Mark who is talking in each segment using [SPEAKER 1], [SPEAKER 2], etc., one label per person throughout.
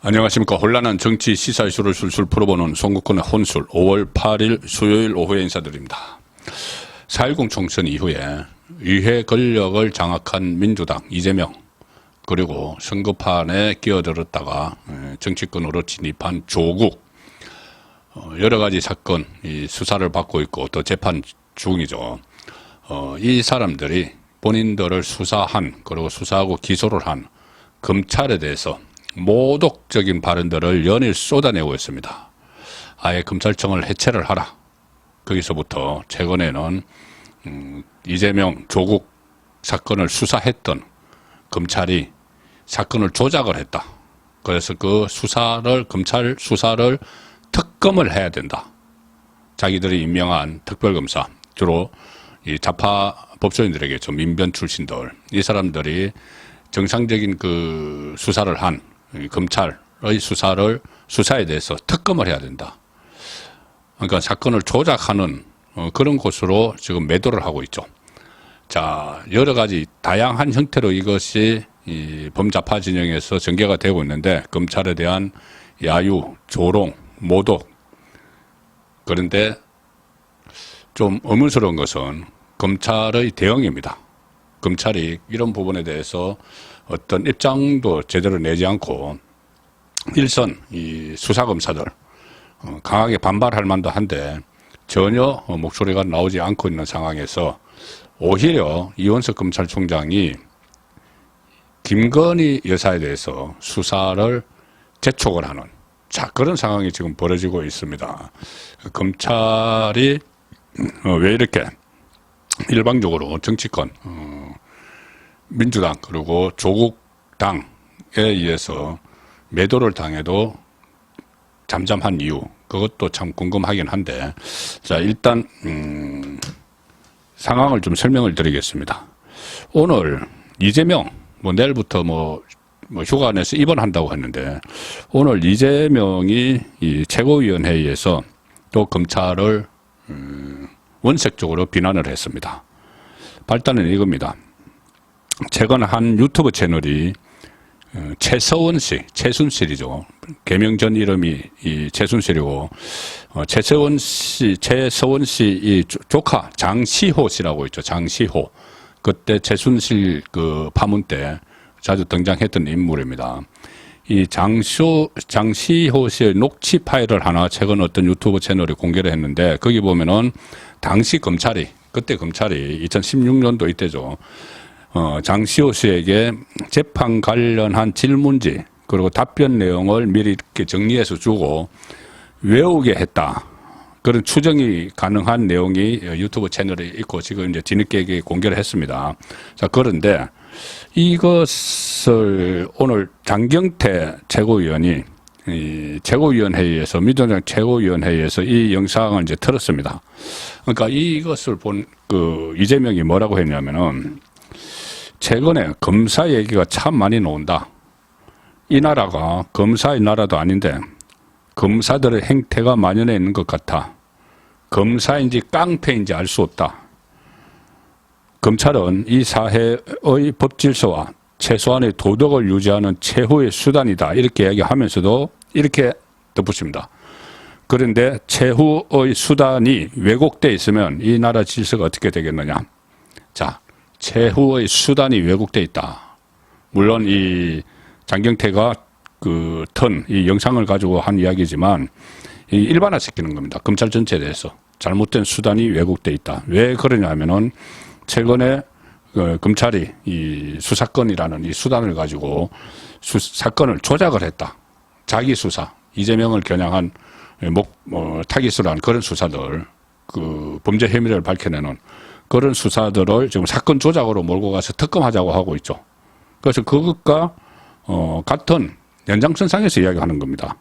[SPEAKER 1] 안녕하십니까. 혼란한 정치 시사 이슈를 술술 풀어보는 송국권의 혼술 5월 8일 수요일 오후에 인사드립니다. 4.10 총선 이후에 의회 권력을 장악한 민주당 이재명, 그리고 선거판에 끼어들었다가 정치권으로 진입한 조국, 여러 가지 사건 수사를 받고 있고 또 재판 중이죠. 이 사람들이 본인들을 수사한, 그리고 수사하고 기소를 한 검찰에 대해서 모독적인 발언들을 연일 쏟아내고 있습니다. 아예 검찰청을 해체를 하라. 거기서부터 최근에는 이재명, 조국 사건을 수사했던 검찰이 사건을 조작을 했다. 그래서 그 수사를, 검찰 수사를 특검을 해야 된다. 자기들이 임명한 특별검사, 주로 이 좌파 법조인들에게죠. 민변 출신들, 이 사람들이 정상적인 그 수사를 한 검찰의 수사에 대해서 특검을 해야 된다. 그러니까 사건을 조작하는 그런 곳으로 지금 매도를 하고 있죠. 자, 여러 가지 다양한 형태로 이것이 이 범좌파 진영에서 전개가 되고 있는데, 검찰에 대한 야유, 조롱, 모독. 그런데 좀 의문스러운 것은 검찰의 대응입니다. 검찰이 이런 부분에 대해서 어떤 입장도 제대로 내지 않고 일선 이 수사검사들 강하게 반발할 만도 한데 전혀 목소리가 나오지 않고 있는 상황에서 오히려 이원석 검찰총장이 김건희 여사에 대해서 수사를 재촉을 하는, 자, 그런 상황이 지금 벌어지고 있습니다. 검찰이 왜 이렇게 일방적으로 정치권, 민주당 그리고 조국 당에 의해서 매도를 당해도 잠잠한 이유, 그것도 참 궁금하긴 한데, 자, 일단 상황을 좀 설명을 드리겠습니다. 오늘 이재명, 내일부터 휴가 내서 입원한다고 했는데, 오늘 이재명이 이 최고위원회의에서 또 검찰을 원색적으로 비난을 했습니다. 발단은 이겁니다. 최근 한 유튜브 채널이 최서원 씨, 최순실이죠. 개명 전 이름이 이 최순실이고, 최서원 씨 이 조카 장시호 씨라고 있죠. 장시호. 그때 최순실 그 파문 때 자주 등장했던 인물입니다. 이 장시호 씨의 녹취 파일을 하나 최근 어떤 유튜브 채널이 공개를 했는데, 거기 보면은 당시 검찰이, 그때 검찰이 2016년도 이때죠. 장시호 씨에게 재판 관련한 질문지, 그리고 답변 내용을 미리 이렇게 정리해서 주고 외우게 했다. 그런 추정이 가능한 내용이 유튜브 채널에 있고 지금 이제 뒤늦게 공개를 했습니다. 자, 그런데 이것을 오늘 장경태 최고위원이 이 최고위원회의에서, 민주당 최고위원회의에서 이 영상을 이제 틀었습니다. 그러니까 이것을 본 그 이재명이 뭐라고 했냐면은, 최근에 검사 얘기가 참 많이 나온다. 이 나라가 검사의 나라도 아닌데 검사들의 행태가 만연해 있는 것 같아. 검사인지 깡패인지 알 수 없다. 검찰은 이 사회의 법 질서와 최소한의 도덕을 유지하는 최후의 수단이다. 이렇게 얘기하면서도 이렇게 덧붙입니다. 그런데 최후의 수단이 왜곡되어 있으면 이 나라 질서가 어떻게 되겠느냐. 자, 최후의 수단이 왜곡되어 있다. 물론 이 장경태가 이 영상을 가지고 한 이야기지만 이 일반화시키는 겁니다. 검찰 전체에 대해서 잘못된 수단이 왜곡되어 있다. 왜 그러냐 하면은 최근에 검찰이 이 수사권이라는 이 수단을 가지고 사건을 조작을 했다. 자기 수사, 이재명을 겨냥한 타깃으로 한 그런 수사들, 그 범죄 혐의를 밝혀내는 그런 수사들을 지금 사건 조작으로 몰고 가서 특검하자고 하고 있죠. 그래서 그것과 같은 연장선상에서 이야기하는 겁니다.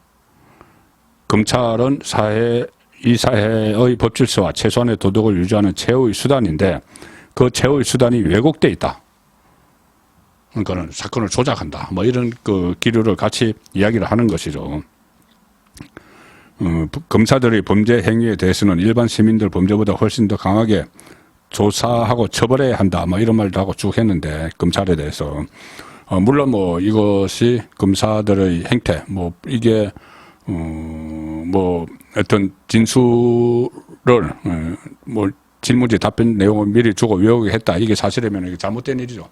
[SPEAKER 1] 검찰은 이 사회의 법질서와 최소한의 도덕을 유지하는 최후의 수단인데 그 최후의 수단이 왜곡되어 있다. 그러니까는 사건을 조작한다. 이런 그 기류를 같이 이야기를 하는 것이죠. 검사들의 범죄 행위에 대해서는 일반 시민들 범죄보다 훨씬 더 강하게 조사하고 처벌해야 한다. 이런 말도 하고 쭉 했는데, 검찰에 대해서. 물론 뭐 이것이 검사들의 행태, 뭐 이게 뭐 어떤 진술을 뭐 질문지 답변 내용을 미리 주고 외우게 했다. 이게 사실이면 이게 잘못된 일이죠.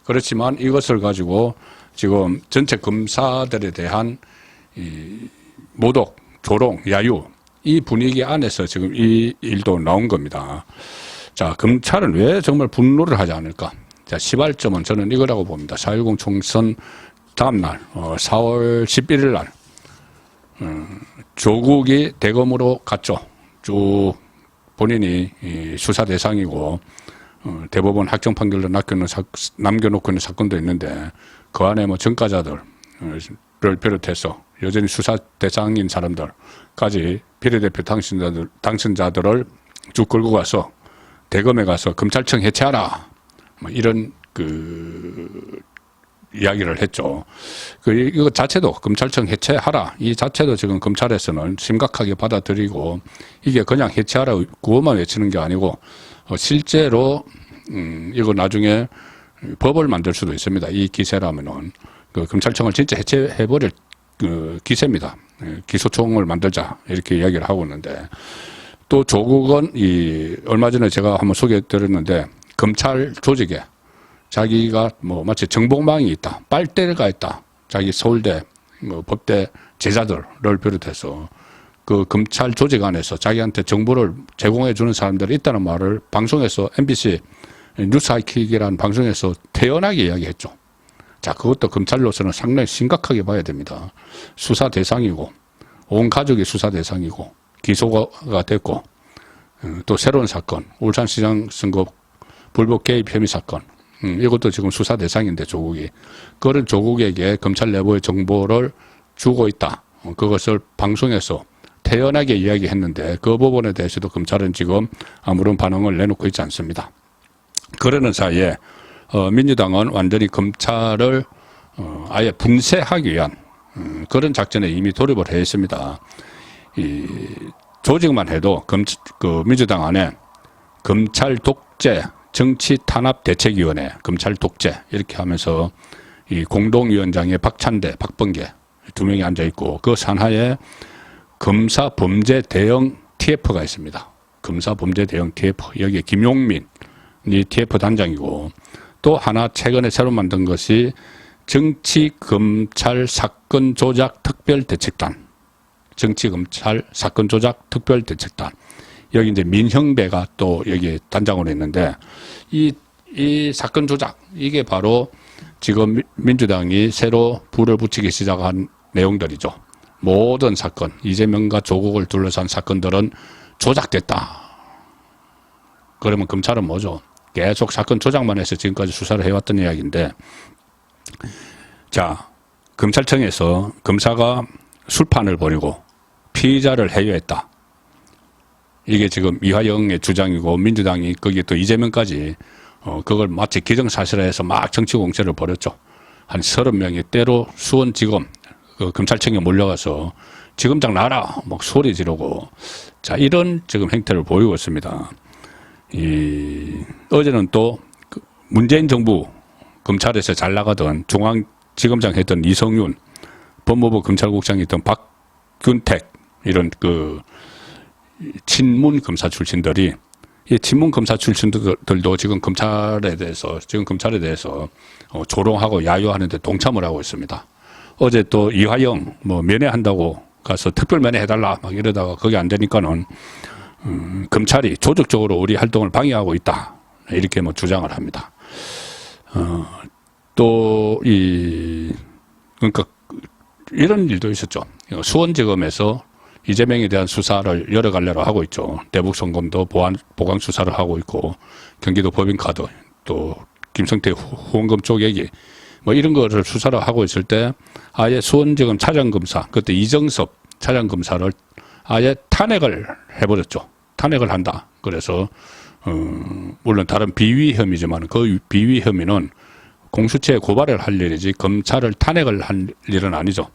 [SPEAKER 1] 그렇지만 이것을 가지고 지금 전체 검사들에 대한 이 모독, 조롱, 야유 이 분위기 안에서 지금 이 일도 나온 겁니다. 자, 검찰은 왜 정말 분노를 하지 않을까? 자, 시발점은 저는 이거라고 봅니다. 4.10 총선 다음날 4월 11일 날 조국이 대검으로 갔죠. 쭉 본인이 수사 대상이고 대법원 확정 판결로 남겨놓고 있는 사건도 있는데 그 안에 뭐 전과자들을 비롯해서 여전히 수사 대상인 사람들까지 비례대표 당선자들을 쭉 끌고 가서 대검에 가서 검찰청 해체하라. 뭐 이런 이야기를 했죠. 이거 자체도 검찰청 해체하라. 이 자체도 지금 검찰에서는 심각하게 받아들이고 이게 그냥 해체하라 구호만 외치는 게 아니고 실제로 이거 나중에 법을 만들 수도 있습니다. 이 기세라면은 검찰청을 진짜 해체해버릴 기세입니다. 기소총을 만들자 이렇게 이야기를 하고 있는데 또 조국은 얼마 전에 제가 한번 소개해드렸는데 검찰 조직에 자기가 뭐 마치 정복망이 있다, 빨대가 있다. 자기 서울대 법대 제자들을 비롯해서 그 검찰 조직 안에서 자기한테 정보를 제공해 주는 사람들이 있다는 말을 방송에서 MBC 뉴스 하이킥이라는 방송에서 태연하게 이야기했죠. 자, 그것도 검찰로서는 상당히 심각하게 봐야 됩니다. 수사 대상이고 온 가족이 수사 대상이고 기소가 됐고 또 새로운 사건 울산시장 선거 불법 개입 혐의 사건 이것도 지금 수사 대상인데 조국이 그런 조국에게 검찰 내부의 정보를 주고 있다. 그것을 방송에서 태연하게 이야기했는데 그 부분에 대해서도 검찰은 지금 아무런 반응을 내놓고 있지 않습니다. 그러는 사이에 민주당은 완전히 검찰을 아예 분쇄하기 위한 그런 작전에 이미 돌입을 해 있습니다. 이 조직만 해도 민주당 안에 검찰 독재 정치 탄압 대책위원회, 검찰 독재 이렇게 하면서 이 공동위원장에 박찬대, 박범계 두 명이 앉아 있고 그 산하에 검사 범죄 대응 TF가 있습니다. 검사 범죄 대응 TF 여기에 김용민이 TF 단장이고 또 하나 최근에 새로 만든 것이 정치 검찰 사건 조작 특별 대책단, 정치 검찰 사건 조작 특별 대책단. 여기 이제 민형배가 또 여기 단장으로 있는데 이 사건 조작 이게 바로 지금 민주당이 새로 불을 붙이기 시작한 내용들이죠. 모든 사건 이재명과 조국을 둘러싼 사건들은 조작됐다. 그러면 검찰은 뭐죠? 계속 사건 조작만 해서 지금까지 수사를 해왔던 이야기인데 자, 검찰청에서 검사가 술판을 벌이고 피의자를 해유했다. 이게 지금 이화영의 주장이고 민주당이 거기에 또 이재명까지 그걸 마치 기정사실화해서 막 정치 공세를 벌였죠. 한 30명이 때로 수원지검 검찰청에 몰려가서 지검장 나라 막 소리 지르고 자 이런 지금 행태를 보이고 있습니다. 어제는 또 문재인 정부 검찰에서 잘 나가던 중앙지검장 했던 이성윤 법무부 검찰국장이 했던 박균택 이런 친문 검사 출신들이 이 친문 검사 출신들도 지금 검찰에 대해서 조롱하고 야유하는데 동참을 하고 있습니다. 어제 또 이화영 면회한다고 가서 특별 면회해달라 막 이러다가 그게 안 되니까는 검찰이 조직적으로 우리 활동을 방해하고 있다 이렇게 주장을 합니다. 또 그러니까 이런 일도 있었죠. 수원지검에서 이재명에 대한 수사를 여러 갈래로 하고 있죠. 대북송금도 보강 수사를 하고 있고 경기도 법인카드 또 김성태 후원금 쪽 얘기 이런 거를 수사를 하고 있을 때 아예 수원지검 차장검사 그때 이정섭 차장검사를 아예 탄핵을 해버렸죠. 탄핵을 한다. 그래서 물론 다른 비위 혐의지만 그 비위 혐의는 공수처에 고발을 할 일이지 검찰을 탄핵을 할 일은 아니죠.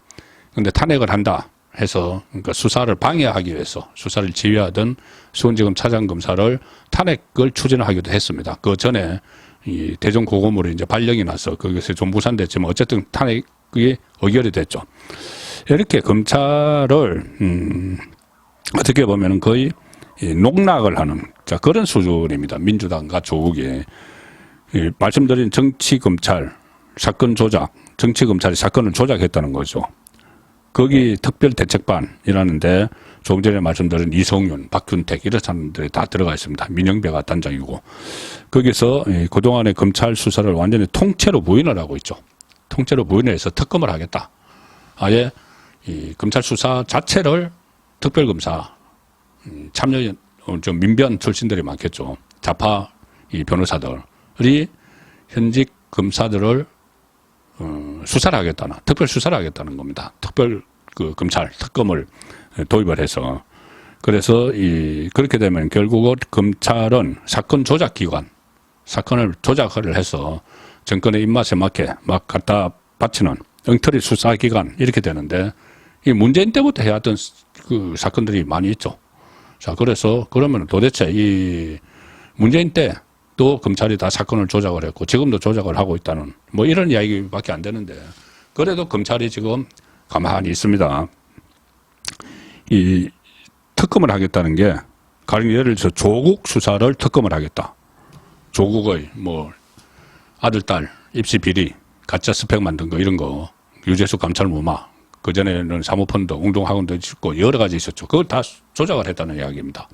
[SPEAKER 1] 근데 탄핵을 한다. 해서 그러니까 수사를 방해하기 위해서 수사를 지휘하던 수원지검 차장검사를 탄핵을 추진하기도 했습니다. 그 전에 이 대전 고검으로 이제 발령이 나서 거기서 좀 무산됐지만 어쨌든 탄핵이 의결이 됐죠. 이렇게 검찰을 어떻게 보면은 거의 농락을 하는 자 그런 수준입니다. 민주당과 조국이 말씀드린 정치 검찰 사건 조작, 정치 검찰이 사건을 조작했다는 거죠. 거기 특별대책반이라는데 조금 전에 말씀드린 이성윤, 박균택 이런 사람들이 다 들어가 있습니다. 민영배가 단장이고 거기서 그동안의 검찰 수사를 완전히 통째로 부인을 하고 있죠. 통째로 부인을 해서 특검을 하겠다. 아예 이 검찰 수사 자체를 특별검사 참여 좀 민변 출신들이 많겠죠. 좌파 이 변호사들이 현직 검사들을 수사를 하겠다는 특별 수사를 하겠다는 겁니다. 특별 그 검찰 특검을 도입을 해서 그래서 그렇게 되면 결국은 검찰은 사건 조작 기관 사건을 조작을 해서 정권의 입맛에 맞게 막 갖다 바치는 엉터리 수사 기관 이렇게 되는데 이 문재인 때부터 해왔던 그 사건들이 많이 있죠. 자 그래서 그러면 도대체 이 문재인 때 또 검찰이 다 사건을 조작을 했고 지금도 조작을 하고 있다는 뭐 이런 이야기밖에 안 되는데 그래도 검찰이 지금 가만히 있습니다. 이 특검을 하겠다는 게 가령 예를 들어서 조국 수사를 특검을 하겠다. 조국의 뭐 아들 딸 입시 비리 가짜 스펙 만든 거 이런 거 유재수 감찰 무마 그전에는 사모펀드 웅동학원도 있고 여러 가지 있었죠. 그걸 다 조작을 했다는 이야기입니다.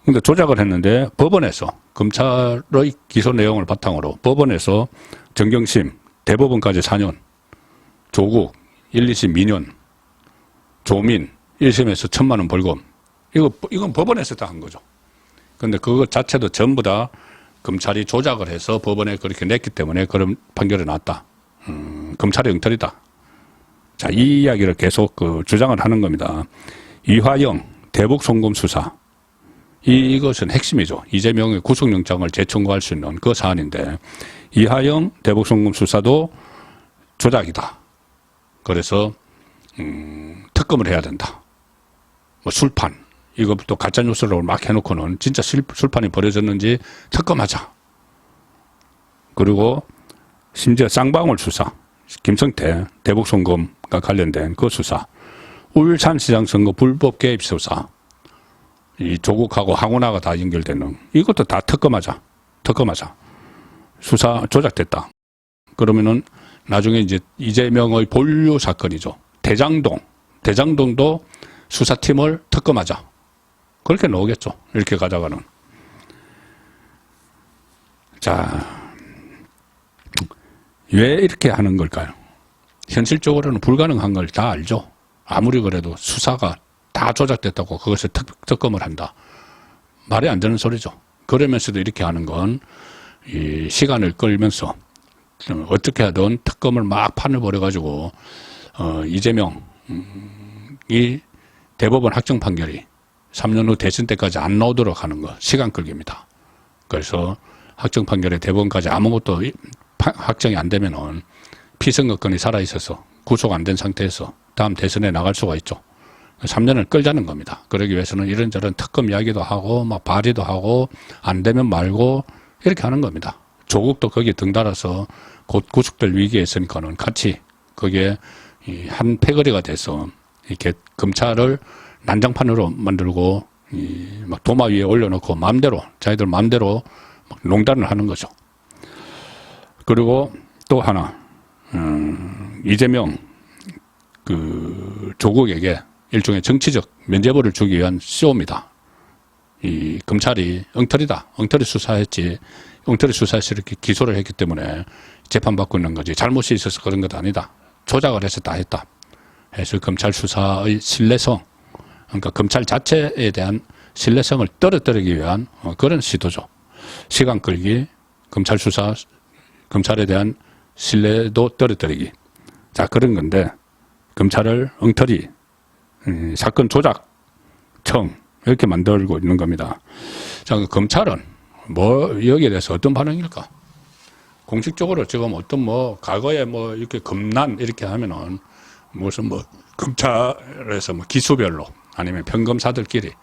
[SPEAKER 1] 근데 조작을 했는데 법원에서 검찰의 기소 내용을 바탕으로 법원에서 정경심 대법원까지 4년 조국 1, 2심 2년 조민 1심에서 1,000만 원 벌금 이건 법원에서 다 한 거죠. 근데 그것 자체도 전부 다 검찰이 조작을 해서 법원에 그렇게 냈기 때문에 그런 판결이 났다. 검찰의 엉터리다. 자, 이 이야기를 계속 주장을 하는 겁니다. 이화영 대북 송금 수사 이것은 핵심이죠. 이재명의 구속영장을 재청구할 수 있는 그 사안인데 이하영 대북송금 수사도 조작이다. 그래서 특검을 해야 된다. 뭐 술판 이것도 가짜뉴스로 막 해놓고는 진짜 술판이 벌어졌는지 특검하자. 그리고 심지어 쌍방울 수사 김성태 대북송금과 관련된 그 수사 울산시장 선거 불법 개입 수사 이 조국하고 황운하가 다 연결되는 이것도 다 특검하자. 수사 조작됐다. 그러면은 나중에 이제 이재명의 본류 사건이죠. 대장동도 수사팀을 특검하자. 그렇게 나오겠죠. 이렇게 가져가는. 자, 왜 이렇게 하는 걸까요? 현실적으로는 불가능한 걸 다 알죠. 아무리 그래도 수사가 다 조작됐다고 그것을 특검을 한다. 말이 안 되는 소리죠. 그러면서도 이렇게 하는 건 이 시간을 끌면서 어떻게 하든 특검을 막 판을 벌여가지고 이재명이 대법원 확정 판결이 3년 후 대선 때까지 안 나오도록 하는 거 시간 끌기입니다. 그래서 확정 판결에 대법원까지 아무것도 확정이 안 되면은 피선거권이 살아있어서 구속 안 된 상태에서 다음 대선에 나갈 수가 있죠. 3년을 끌자는 겁니다. 그러기 위해서는 이런저런 특검 이야기도 하고 막 발의도 하고 안 되면 말고 이렇게 하는 겁니다. 조국도 거기에 등달아서 곧 구속될 위기에 있으니까는 같이 거기에 한 패거리가 돼서 이렇게 검찰을 난장판으로 만들고 막 도마 위에 올려놓고 자기들 마음대로 막 농단을 하는 거죠. 그리고 또 하나 이재명 조국에게 일종의 정치적 면죄부를 주기 위한 쇼입니다. 이 검찰이 엉터리 수사해서 이렇게 기소를 했기 때문에 재판받고 있는 거지. 잘못이 있어서 그런 것 아니다. 조작을 해서 다 했다. 해서 검찰 수사의 신뢰성, 그러니까 검찰 자체에 대한 신뢰성을 떨어뜨리기 위한 그런 시도죠. 시간 끌기, 검찰에 대한 신뢰도 떨어뜨리기. 자, 그런 건데 검찰을 엉터리 사건 조작청 이렇게 만들고 있는 겁니다. 자, 검찰은 여기에 대해서 어떤 반응일까? 공식적으로 지금 어떤 과거에 이렇게 검난 이렇게 하면은 무슨 검찰에서 기수별로 아니면 평검사들끼리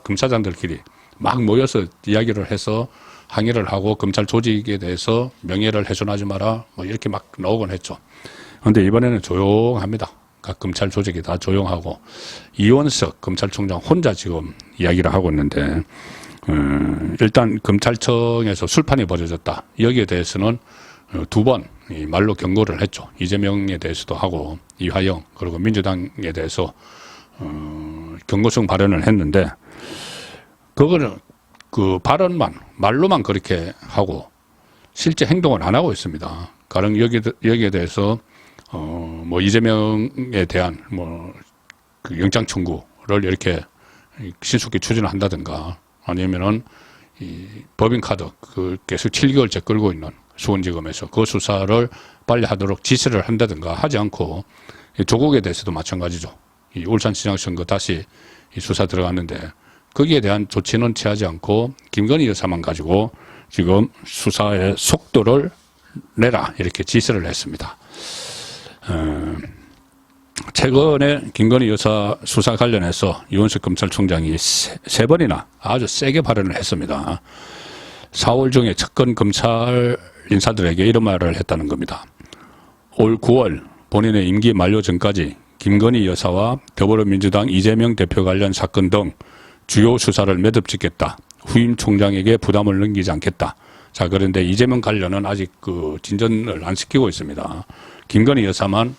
[SPEAKER 1] 검사장들끼리 막 모여서 이야기를 해서 항의를 하고 검찰 조직에 대해서 명예를 훼손하지 마라 뭐 이렇게 막 나오곤 했죠. 그런데 이번에는 조용합니다. 각 검찰 조직이 다 조용하고 이원석 검찰총장 혼자 지금 이야기를 하고 있는데 일단 검찰청에서 술판이 벌어졌다. 여기에 대해서는 두 번 말로 경고를 했죠. 이재명에 대해서도 하고 이화영 그리고 민주당에 대해서 경고성 발언을 했는데 그거는 그 발언만 말로만 그렇게 하고 실제 행동을 안 하고 있습니다. 가령 여기에 대해서 뭐 이재명에 대한 뭐 그 영장 청구를 이렇게 신속히 추진을 한다든가 아니면은 이 법인카드 그 계속 7개월째 끌고 있는 수원지검에서 그 수사를 빨리 하도록 지시를 한다든가 하지 않고 조국에 대해서도 마찬가지죠. 이 울산시장 선거 다시 이 수사 들어갔는데 거기에 대한 조치는 취하지 않고 김건희 여사만 가지고 지금 수사의 속도를 내라 이렇게 지시를 했습니다. 최근에 김건희 여사 수사 관련해서 이원석 검찰총장이 세 번이나 아주 세게 발언을 했습니다. 4월 중에 측근 검찰 인사들에게 이런 말을 했다는 겁니다. 올 9월 본인의 임기 만료 전까지 김건희 여사와 더불어민주당 이재명 대표 관련 사건 등 주요 수사를 매듭짓겠다. 후임 총장에게 부담을 넘기지 않겠다. 자, 그런데 이재명 관련은 아직 그 진전을 안 시키고 있습니다. 김건희 여사만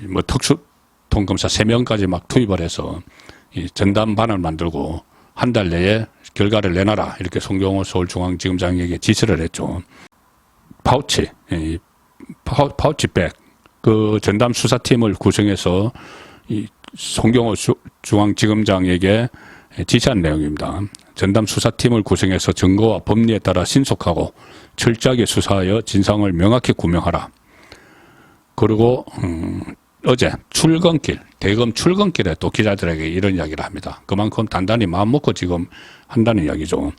[SPEAKER 1] 뭐 특수통검사 3명까지 막 투입을 해서 이 전담반을 만들고 한 달 내에 결과를 내놔라 이렇게 송경호 서울중앙지검장에게 지시를 했죠. 파우치백 그 전담 수사팀을 구성해서 이 송경호 중앙지검장에게 지시한 내용입니다. 전담 수사팀을 구성해서 증거와 법리에 따라 신속하고 철저하게 수사하여 진상을 명확히 구명하라. 그리고 어제 대검 출근길에 또 기자들에게 이런 이야기를 합니다. 그만큼 단단히 마음먹고 지금 한다는 이야기죠.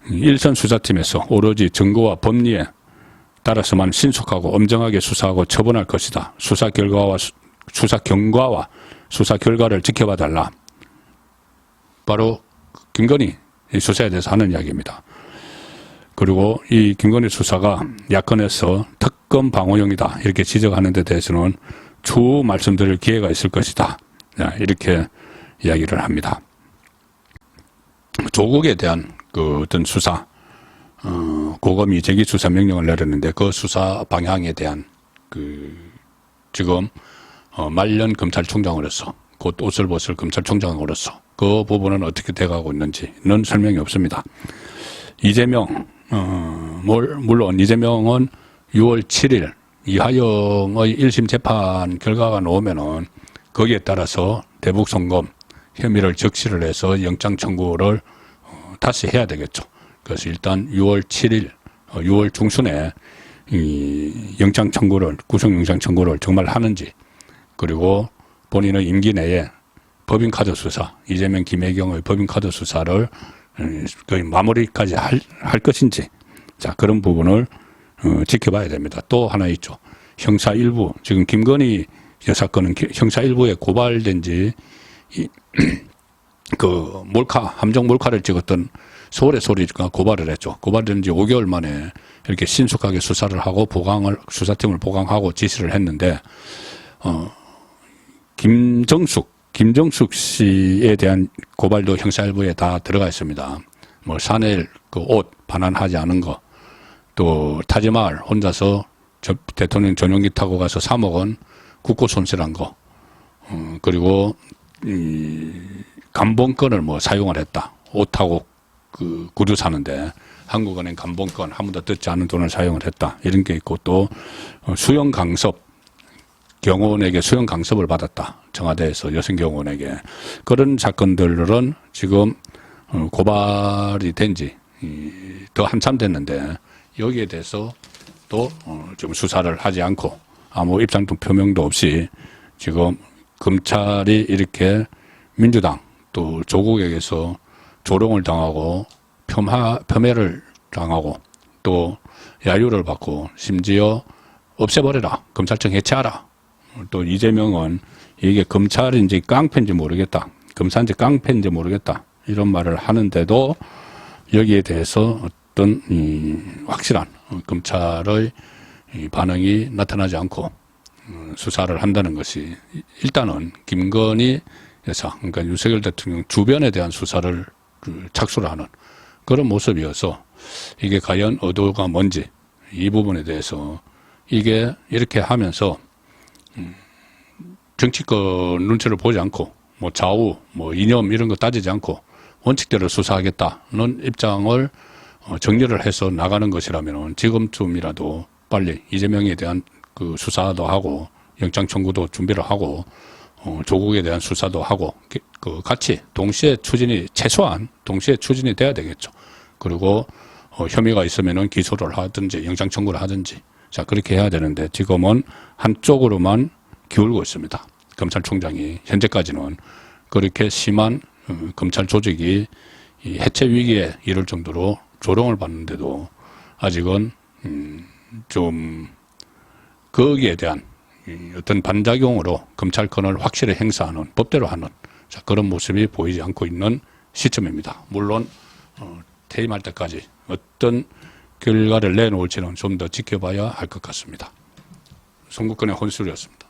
[SPEAKER 1] 일선 수사팀에서 오로지 증거와 법리에 따라서만 신속하고 엄정하게 수사하고 처분할 것이다. 수사 경과와 수사 결과를 지켜봐 달라. 바로 김건희 수사에 대해서 하는 이야기입니다. 그리고 이 김건희 수사가 야권에서 특검 방어용이다 이렇게 지적하는 데 대해서는 추후 말씀드릴 기회가 있을 것이다 이렇게 이야기를 합니다. 조국에 대한 그 어떤 수사 고검이 재기 수사 명령을 내렸는데 그 수사 방향에 대한 그 지금 말년 검찰총장으로서 곧 옷을 벗을 검찰총장으로서 그 부분은 어떻게 돼가고 있는지는 설명이 없습니다. 이재명 물론 이재명은 6월 7일 이화영의 1심 재판 결과가 나오면은 거기에 따라서 대북 송금 혐의를 적시를 해서 영장 청구를 다시 해야 되겠죠. 그래서 일단 6월 7일 6월 중순에 이 영장 청구를 구속 영장 청구를 정말 하는지 그리고 본인의 임기 내에 법인카드 수사 이재명 김혜경의 법인카드 수사를 거의 마무리까지 할 것인지 자 그런 부분을 지켜봐야 됩니다. 또 하나 있죠. 형사 일부 지금 김건희 여사 건은 형사 일부에 고발된 지 그 함정 몰카를 찍었던 서울의 소리가 고발을 했죠. 고발된 지 5개월 만에 이렇게 신속하게 수사를 하고 수사팀을 보강하고 지시를 했는데 김정숙 씨에 대한 고발도 형사 일부에 다 들어가 있습니다. 뭐 샤넬 그 옷 반환하지 않은 거, 또 타지마할 혼자서 대통령 전용기 타고 가서 3억 원 국고 손실한 거, 그리고 이 감봉권을 뭐 사용을 했다. 옷하고 그 구두 사는데 한국은행 감봉권 한 번도 듣지 않은 돈을 사용을 했다. 이런 게 있고 또 수영 강섭 경호원에게 수영 강섭을 받았다. 청와대에서 여성 경호원에게 그런 사건들은 지금 고발이 된 지 더 한참 됐는데 여기에 대해서 또 지금 수사를 하지 않고 아무 입장도 표명도 없이 지금 검찰이 이렇게 민주당 또 조국에게서 조롱을 당하고 폄훼를 당하고 또 야유를 받고 심지어 없애버려라. 검찰청 해체하라. 또 이재명은 이게 검찰인지 깡패인지 모르겠다. 검사인지 깡패인지 모르겠다. 이런 말을 하는데도 여기에 대해서 어떤 확실한 검찰의 반응이 나타나지 않고 수사를 한다는 것이 일단은 김건희 여사, 그러니까 윤석열 대통령 주변에 대한 수사를 착수를 하는 그런 모습이어서 이게 과연 의도가 뭔지 이 부분에 대해서 이게 이렇게 하면서 정치권 눈치를 보지 않고 뭐 좌우, 뭐 이념 이런 거 따지지 않고 원칙대로 수사하겠다는 입장을 정리를 해서 나가는 것이라면 지금쯤이라도 빨리 이재명에 대한 그 수사도 하고 영장 청구도 준비를 하고 조국에 대한 수사도 하고 그 같이 동시에 추진이 최소한 동시에 추진이 돼야 되겠죠. 그리고 혐의가 있으면은 기소를 하든지 영장 청구를 하든지 자 그렇게 해야 되는데 지금은 한쪽으로만 기울고 있습니다. 검찰총장이 현재까지는 그렇게 심한 검찰 조직이 이 해체 위기에 이를 정도로 조롱을 받는데도 아직은 좀 거기에 대한 어떤 반작용으로 검찰권을 확실히 행사하는 법대로 하는 자, 그런 모습이 보이지 않고 있는 시점입니다. 물론 퇴임할 때까지 어떤 결과를 내놓을지는 좀 더 지켜봐야 할 것 같습니다. 송국근의 혼술이었습니다.